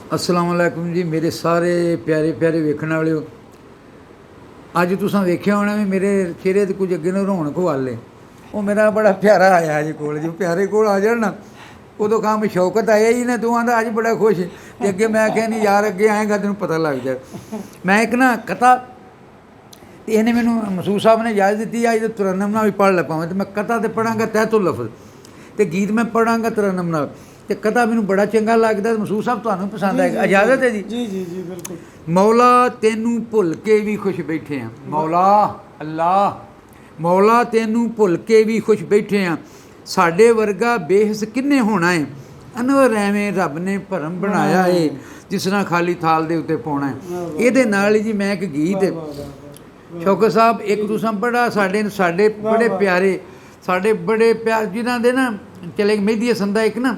अस्सलाम वालेकुम जी मेरे सारे प्यारे प्यारे वेखण वालिओ। अज तुसां वेख्या होना भी मेरे चेहरे ते कुछ अगे न रौनक वाले। वो मेरा बड़ा प्यारा आया जी कोल, जो प्यारे कोल आ जाए ना उदों काम शौकत आया ही ना, तू आंदा अज बड़ा खुश ते अगे मैं क्या नहीं यार अगे आएगा तेन पता लग जाए। मैं एक ना कथा इन्हें मैनू मसूद साहब ने इजाज़त दी अज तो तरन्नम नाल भी पढ़ लै पावें, तो मैं कथा तो पढ़ांगा तहतुल लफ्ज़ ते गीत मैं पढ़ांगा तरन्नम नाल। ते कथा मैनू बड़ा चंगा लगदा। मसूद साहब तुहानूं पसंद आएगा, इजाज़त है जी? जी जी जी बिल्कुल। मौला तेनू भुल के भी खुश बैठे हैं, मौला अल्लाह मौला तेनू भुल के भी खुश बैठे हैं। साडे वर्गा बेहस किन्ने होना है, अनवर एवें रब ने भरम बनाया है जिस तरह खाली थाल दे उत्ते पाउणा है। इहदे नाल ही जी मैं एक गीत शौकत साहब एक तुसां बड़ा साडे साडे बड़े प्यारे साडे बड़े प्यार जिन्हां दे ना चले मेहदी हसन दा एक ना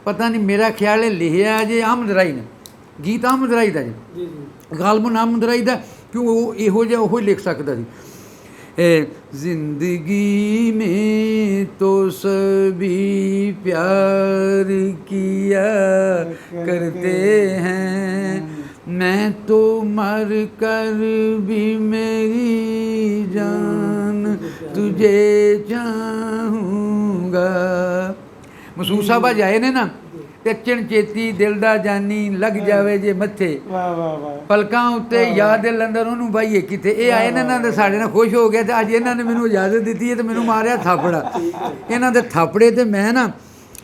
पता नहीं मेरा ख्याल है लिखिआ जे अहमद राई ने, गीत अहमद राई दा जी, गालबन अहमद राई दा, क्यों वो इहो जिहा ओहो लिख सकदा सी। जिंदगी में तो सभी प्यार किया करते हैं, मैं तो मर कर भी मेरी जान तुझे चाहूँगा। मसूद साहब अज आए ने ना ते चेती दिल दा जानी लग जावे जे मत्थे, पलकां उत्ते याद लंदन ओनू बाईए किते। ये आए ने ना ते साडे नाल खुश हो गया ते अज इन्हां ने मैनू इजाजत दित्ती है ते मैनू मारिया थापड़ा। इन्हां दे थापड़े ते मैं ना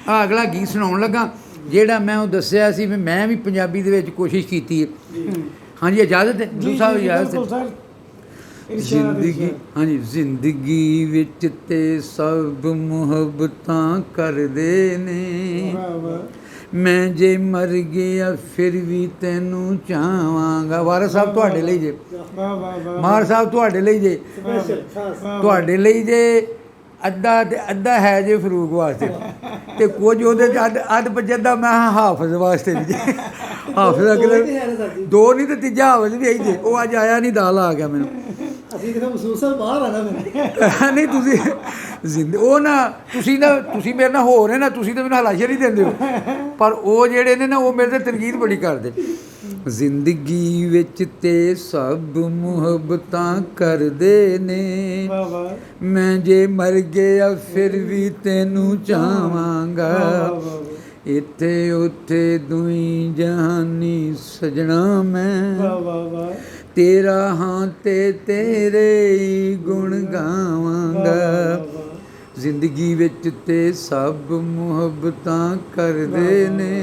अगला गीत सुनाउण लगा जेड़ा मैं वो दस्सिया सी भी मैं भी पंजाबी दे विच कोशिश कीती है। हाँ जी इजाजत है मसूद साहब, इजाजत है। जिंदगी हाँ जी जिंदगी विच ते सब मुहब्बतां करदे ने, मैं जे मर गया फिर भी तेनू चाहांगा। वारिस साहब तुहाडे लई जे, मार साहब तुहाडे लई जे, तुहाडे लई जे अद्धा ते अद्धा है जे फरूक वास्ते ते कुछ ओहदे च अद्ध पचद्धा मैं हाफिज वास्ते भी जे। हाफिज अगले दो नहीं तो तीजा हाफिज भी आई जे, वो अज आया नहीं दाल आ गया मैनू। नहीं तुसी जिंदगी वो ना तुसी मेरे नाल हो रहे ना, तुसी तो मैनू हलाशरी देंदे हो, पर वो जेड़े ने ना वो मेरे ते तनकीद बड़ी करदे। जिंदगी विच ते सब मुहब्बतां करदे ने, मैं जे मर गया फिर भी तेनू चाहांगा। इत्थे उत्थे दुई जहानी सजना मैं, तेरा हाँ ते तेरे ही गुण गावांगा। जिंदगी विच ते सब मुहब्बतां करदे ने,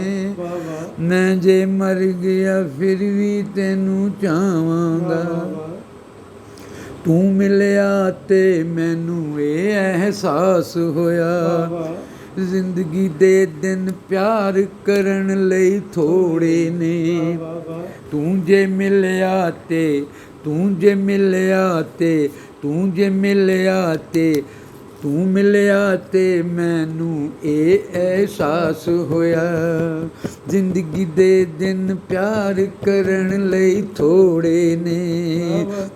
मैं जे मर गया फिर भी तेनू चाहांगा। तू मिलिया ते मैनू ये एहसास होया, जिंदगी दे दिन प्यार करन लई थोड़े ने। तू जे मिलिया ते तू जे मिलिया ते तू जे मिलिया ते तू मिलिया ते मैनू ये एहसास होया, जिंदगी दे दिन प्यार करन लई थोड़े ने।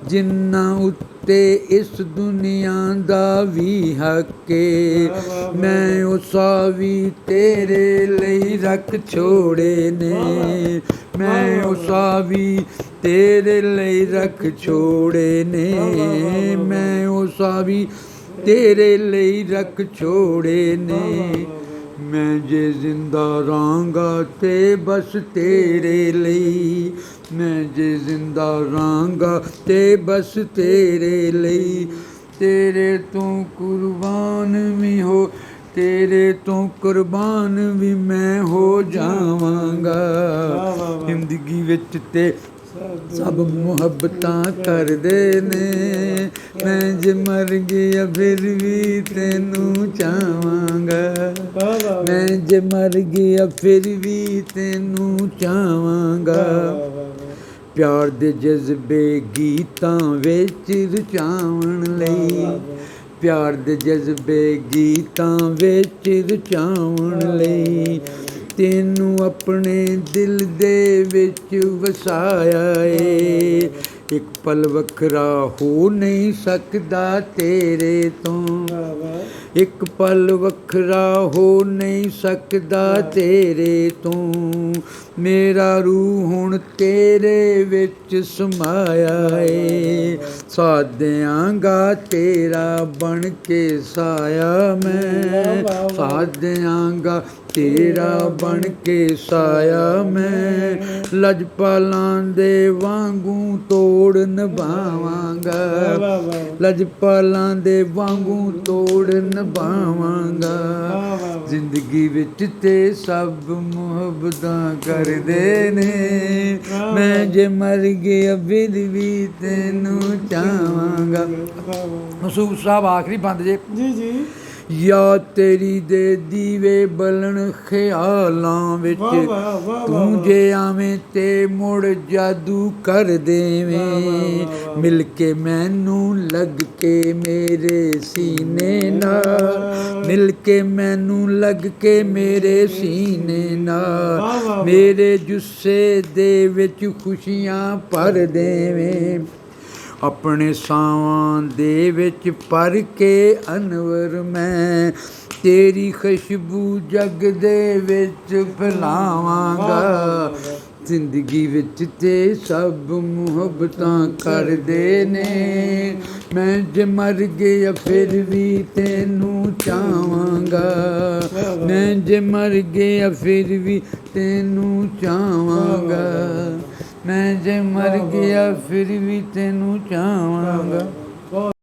जिन्ना उत्ते इस दुनिया दा भी हक ए, मैं उसा भी तेरे लई रख छोड़े ने। मैं उसा भी तेरे लई रख छोड़े ने, मैं उसा भी तेरे लई रख छोड़े ने। मैं जे जिंदा रहांगा ते बस तेरे लई, मैं जे जिंदा रहांगा ते बस तेरे लई। तेरे तो कुर्बान भी हो, तेरे तो कुर्बान भी मैं हो जावांगा। जिंदगी विच ते सब मुहब्बतां करदे ने, मैं जे मर गया फिर भी तेनू चाहांगा। मैं जे मर गया फिर भी तेनू चाहांगा। प्यार दे जज्बे गीतां विच रचावण लई, प्यार दे जज्बे गीतां विच रचावण लई। तेनू अपने दिल दे विच वसाया ए, ਇੱਕ ਪਲ ਵੱਖਰਾ ਹੋ ਨਹੀਂ ਸਕਦਾ ਤੇਰੇ ਤੋਂ, ਇੱਕ ਪਲ ਵੱਖਰਾ ਹੋ ਨਹੀਂ ਸਕਦਾ ਤੇਰੇ ਤੋਂ, ਮੇਰਾ ਰੂਹ ਹੁਣ ਤੇਰੇ ਵਿੱਚ ਸਮਾਇਆ ਏ, ਸਾਥ ਦਿਆਂਗਾ ਤੇਰਾ ਬਣ ਕੇ ਸਾਇਆ ਮੈਂ, ਸਾਥ ਦਿਆਂਗਾ ਤੇਰਾ ਬਣ ਕੇ ਸਾਇਆ ਮੈਂ, ਲਜਪਾਲਾਂ ਦੇ ਵਾਂਗੂ ਤੋੜ ਨਿਭਾਵਾਂਗਾ, ਲਜਪਾਲਾਂ ਦੇ ਵਾਂਗੂ ਤੋੜ ਨਿਭਾਵਾਂਗਾ, ਜ਼ਿੰਦਗੀ ਵਿੱਚ ਤੇ ਸਭ ਮੁਹੱਬਤਾਂ ਕਰਦੇ ਨੇ, ਮੈਂ ਜੇ ਮਰ ਗਿਆ ਫਿਰ ਵੀ ਤੈਨੂੰ ਚਾਹਾਂਗਾ। ਮਸੂਦ ਸਾਹਿਬ ਆਖਰੀ ਬੰਦ ਜੇ ਜੀ ਜੀ। ਯਾਦ ਤੇਰੀ ਦੇ ਦੀਵੇ ਬਲਣ ਖਿਆਲਾਂ ਵਿੱਚ, ਤੂੰ ਜੇ ਆਵੇਂ ਤੇ ਮੁੜ ਜਾਦੂ ਕਰ ਦੇਵੇਂ, ਮਿਲ ਕੇ ਮੈਨੂੰ ਲੱਗ ਕੇ ਮੇਰੇ ਸੀਨੇ ਨਾਲ, ਮਿਲ ਕੇ ਮੈਨੂੰ ਲੱਗ ਕੇ ਮੇਰੇ ਸੀਨੇ ਨਾਲ, ਮੇਰੇ ਜੁੱਸੇ ਦੇ ਵਿੱਚ ਖੁਸ਼ੀਆਂ ਭਰ ਦੇਵੇਂ, ਆਪਣੇ ਸਾਵਾਂ ਦੇ ਵਿੱਚ ਭਰ ਕੇ ਅਨਵਰ ਮੈਂ, ਤੇਰੀ ਖੁਸ਼ਬੂ ਜੱਗ ਦੇ ਵਿੱਚ ਫੈਲਾਵਾਂਗਾ, ਜ਼ਿੰਦਗੀ ਵਿੱਚ ਤੇ ਸਭ ਮੁਹੱਬਤਾਂ ਕਰਦੇ ਨੇ, ਮੈਂ ਜੇ ਮਰ ਗਿਆ ਫਿਰ ਵੀ ਤੈਨੂੰ ਚਾਹਾਂਗਾ, ਮੈਂ ਜੇ ਮਰ ਗਿਆ ਫਿਰ ਵੀ ਤੈਨੂੰ ਚਾਹਾਂਗਾ, ਮੈਂ ਜੇ ਮਰ ਗਿਆ ਫਿਰ ਵੀ ਤੈਨੂੰ ਚਾਹਾਂਗਾ।